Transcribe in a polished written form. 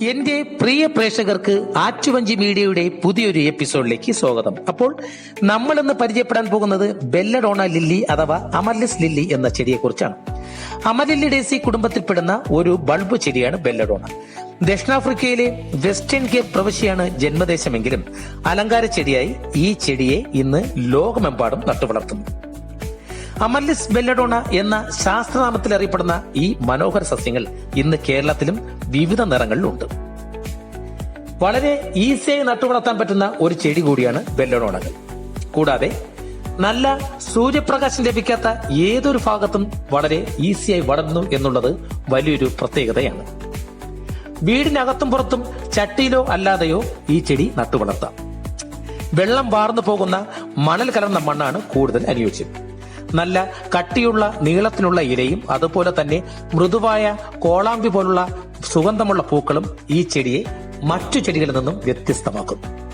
എന്റെ പ്രിയ പ്രേക്ഷകർക്ക് ആറ്റുവഞ്ചി മീഡിയയുടെ പുതിയൊരു എപ്പിസോഡിലേക്ക് സ്വാഗതം. അപ്പോൾ നമ്മൾ ഇന്ന് പരിചയപ്പെടാൻ പോകുന്നത് ബെല്ലഡോണ ലില്ലി അഥവാ അമർലിസ് ലില്ലി എന്ന ചെടിയെ കുറിച്ചാണ്. അമലില്ലിഡേസി കുടുംബത്തിൽപ്പെടുന്ന ഒരു ബൾബ് ചെടിയാണ് ബെല്ലഡോണ. ദക്ഷിണാഫ്രിക്കയിലെ വെസ്റ്റേൺ കേപ്പ് പ്രവിശ്യയാണ് ജന്മദേശമെങ്കിലും അലങ്കാര ചെടിയായി ഈ ചെടിയെ ഇന്ന് ലോകമെമ്പാടും നട്ടുവളർത്തുന്നു. അമർലിസ് ബെല്ലഡോണ എന്ന ശാസ്ത്രനാമത്തിൽ അറിയപ്പെടുന്ന ഈ മനോഹര സസ്യങ്ങൾ ഇന്ന് കേരളത്തിലും വിവിധ നിറങ്ങളിലുണ്ട്. വളരെ ഈസിയായി നട്ടുവളർത്താൻ പറ്റുന്ന ഒരു ചെടി കൂടിയാണ് ബെല്ലഡോണകൾ. കൂടാതെ നല്ല സൂര്യപ്രകാശം ലഭിക്കാത്ത ഏതൊരു ഭാഗത്തും വളരെ ഈസിയായി വളരുന്നു എന്നുള്ളത് വലിയൊരു പ്രത്യേകതയാണ്. വീടിനകത്തും പുറത്തും ചട്ടിയിലോ അല്ലാതെയോ ഈ ചെടി നട്ടുവളർത്താം. വെള്ളം വാർന്നു പോകുന്ന മണൽ കലർന്ന മണ്ണാണ് കൂടുതൽ അനുയോജ്യം. നല്ല കട്ടിയുള്ള നീളത്തിലുള്ള ഇലയും അതുപോലെ തന്നെ മൃദുവായ കോളാമ്പി പോലുള്ള സുഗന്ധമുള്ള പൂക്കളും ഈ ചെടിയെ മറ്റു ചെടികളിൽ നിന്നും വ്യത്യസ്തമാക്കുന്നു.